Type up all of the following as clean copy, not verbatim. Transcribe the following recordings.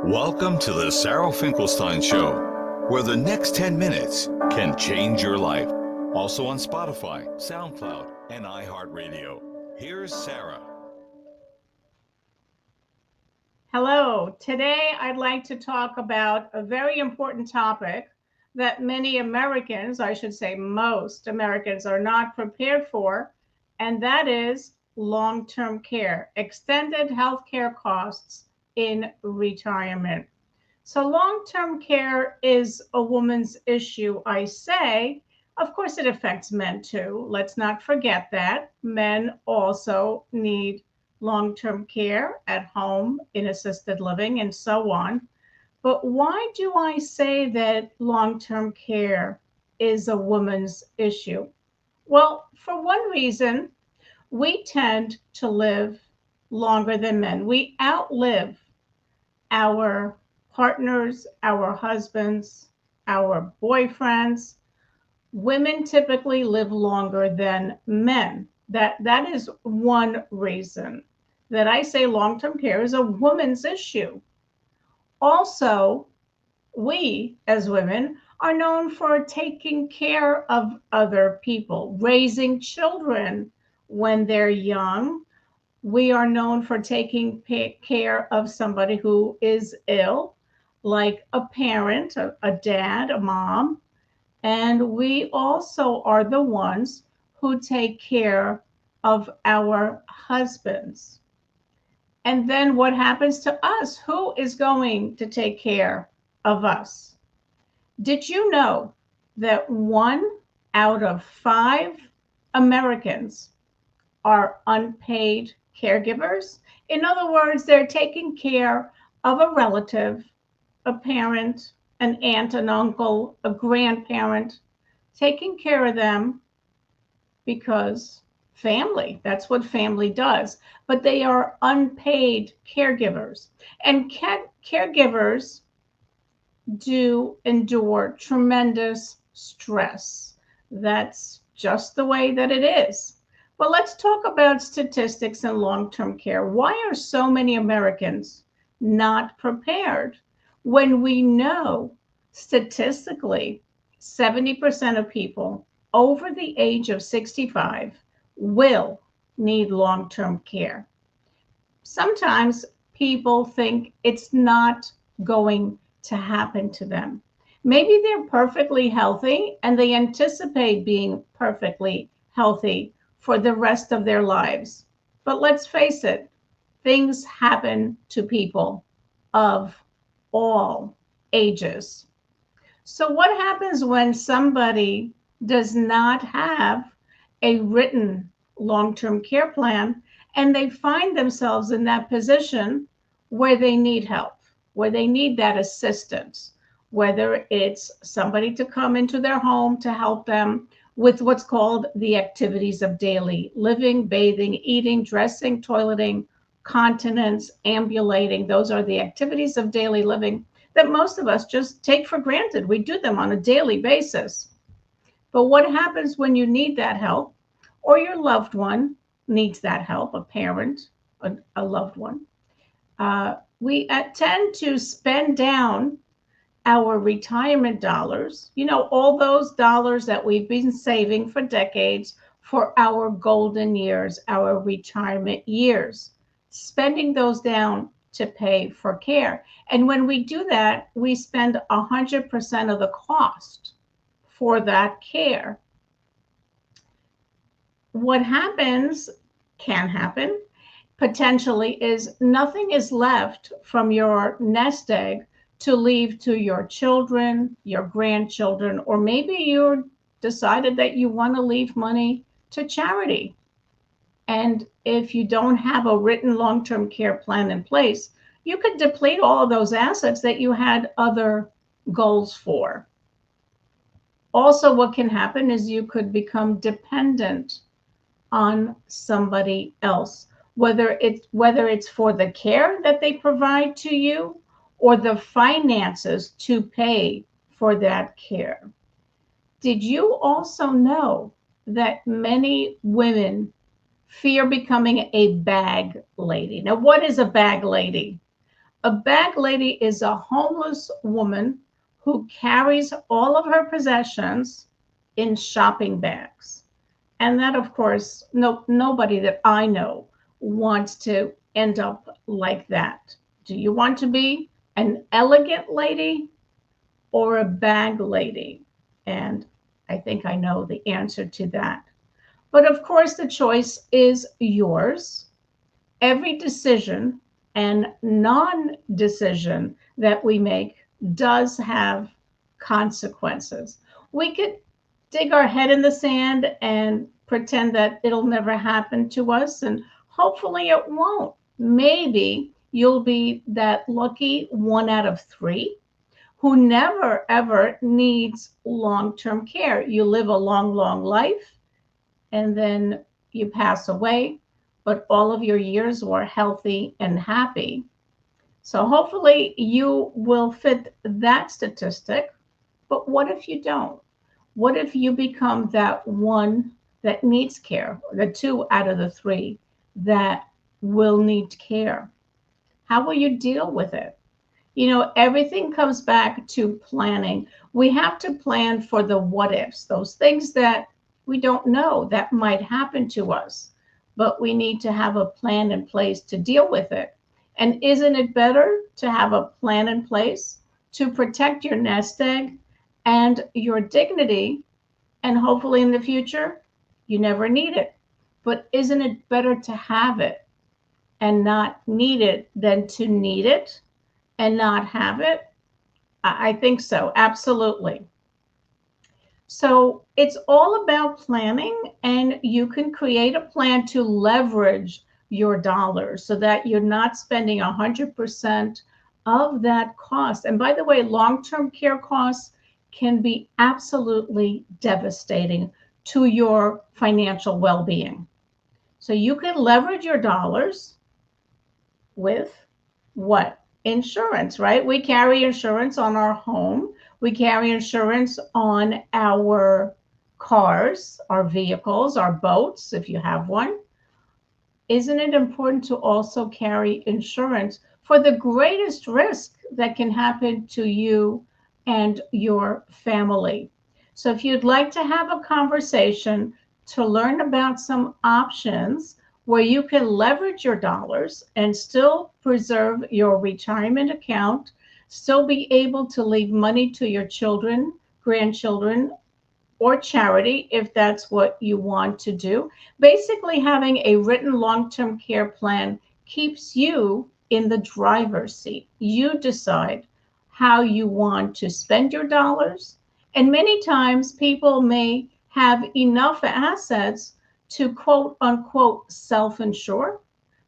Welcome to the Sara Finkelstein Show, where the next 10 minutes can change your life. Also on Spotify, SoundCloud, and iHeartRadio. Here's Sara. Hello. Today, I'd like to talk about a very important topic that many Americans, I should say most Americans, are not prepared for, and that is long-term care, extended health care costs in retirement. So long-term care is a woman's issue, I say. Of course, it affects men too. Let's not forget that. Men also need long-term care at home, in assisted living, and so on. But why do I say that long-term care is a woman's issue? Well, for one reason, we tend to live longer than men. We outlive our partners, our husbands, our boyfriends. Women typically live longer than men. That is one reason that I say long-term care is a woman's issue. Also, we as women are known for taking care of other people, raising children when they're young. We are known for taking care of somebody who is ill, like a parent, a dad, a mom. And we also are the ones who take care of our husbands. And then what happens to us? Who is going to take care of us? Did you know that 1 out of 5 Americans are unpaid caregivers? In other words, they're taking care of a relative, a parent, an aunt, an uncle, a grandparent, taking care of them because family, that's what family does. But they are unpaid caregivers. And caregivers do endure tremendous stress. That's just the way that it is. But let's talk about statistics in long-term care. Why are so many Americans not prepared when we know statistically 70% of people over the age of 65 will need long-term care? Sometimes people think it's not going to happen to them. Maybe they're perfectly healthy and they anticipate being perfectly healthy for the rest of their lives. But let's face it, things happen to people of all ages. So what happens when somebody does not have a written long-term care plan and they find themselves in that position where they need help, where they need that assistance, whether it's somebody to come into their home to help them with what's called the activities of daily living, bathing, eating, dressing, toileting, continence, ambulating. Those are the activities of daily living that most of us just take for granted. We do them on a daily basis. But what happens when you need that help or your loved one needs that help, a parent, a loved one? We tend to spend down our retirement dollars, all those dollars that we've been saving for decades for our golden years, our retirement years, spending those down to pay for care. And when we do that, we spend 100% of the cost for that care. What can happen potentially, is nothing is left from your nest egg to leave to your children, your grandchildren, or maybe you decided that you want to leave money to charity. And if you don't have a written long-term care plan in place, you could deplete all of those assets that you had other goals for. Also, what can happen is you could become dependent on somebody else, whether it's for the care that they provide to you or the finances to pay for that care. Did you also know that many women fear becoming a bag lady? Now, what is a bag lady? A bag lady is a homeless woman who carries all of her possessions in shopping bags. And that, of course, nobody that I know wants to end up like that. Do you want to be an elegant lady or a bag lady? And I think I know the answer to that. But of course, the choice is yours. Every decision and non decision that we make does have consequences. We could dig our head in the sand and pretend that it'll never happen to us, and hopefully it won't. Maybe you'll be that lucky one out of three who never ever needs long term care. You live a long, long life and then you pass away, but all of your years were healthy and happy. So hopefully you will fit that statistic. But what if you don't? What if you become that one that needs care, the two out of the three that will need care? How will you deal with it? Everything comes back to planning. We have to plan for the what ifs, those things that we don't know that might happen to us, but we need to have a plan in place to deal with it. And isn't it better to have a plan in place to protect your nest egg and your dignity? And hopefully in the future, you never need it. But isn't it better to have it and not need it than to need it and not have it? I think so, absolutely. So it's all about planning, and you can create a plan to leverage your dollars so that you're not spending 100% of that cost. And by the way, long-term care costs can be absolutely devastating to your financial well-being. So you can leverage your dollars with what? Insurance, right? We carry insurance on our home. We carry insurance on our cars, our vehicles, our boats, if you have one. Isn't it important to also carry insurance for the greatest risk that can happen to you and your family? So if you'd like to have a conversation to learn about some options where you can leverage your dollars and still preserve your retirement account, still be able to leave money to your children, grandchildren, or charity if that's what you want to do. Basically, having a written long-term care plan keeps you in the driver's seat. You decide how you want to spend your dollars. And many times people may have enough assets to quote unquote self-insure,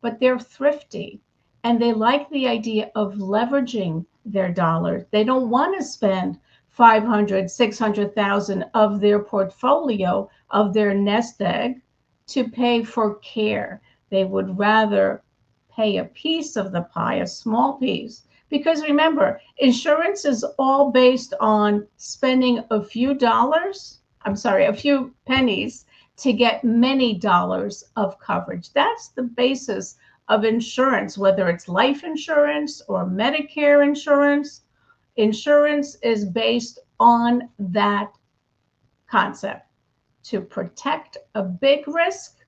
but they're thrifty and they like the idea of leveraging their dollars. They don't want to spend 500, 600,000 of their portfolio of their nest egg to pay for care. They would rather pay a piece of the pie, a small piece. Because remember, insurance is all based on spending a few pennies to get many dollars of coverage. That's the basis of insurance, whether it's life insurance or Medicare insurance. Insurance is based on that concept to protect a big risk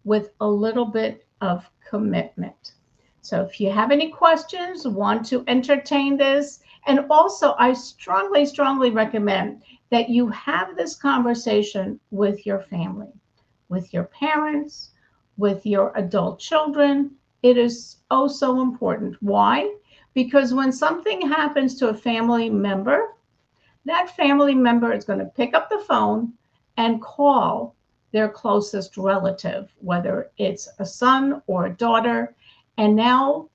with a little bit of commitment. So if you have any questions, want to entertain this, and also I strongly, strongly recommend that you have this conversation with your family, with your parents, with your adult children. It is oh so important. Why? Because when something happens to a family member, that family member is going to pick up the phone and call their closest relative, whether it's a son or a daughter. And now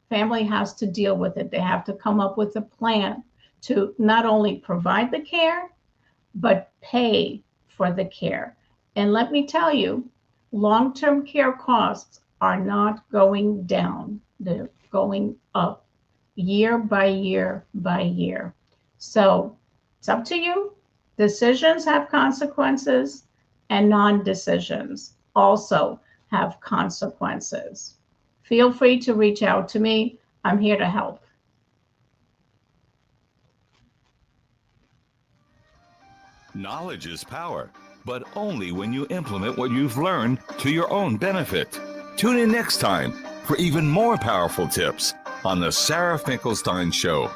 family has to deal with it. They have to come up with a plan to not only provide the care, but pay for the care. And let me tell you, long-term care costs are not going down. They're going up year by year by year. So it's up to you. Decisions have consequences, and non-decisions also have consequences. Feel free to reach out to me. I'm here to help. Knowledge is power, but only when you implement what you've learned to your own benefit. Tune in next time for even more powerful tips on the Sara Finkelstein Show.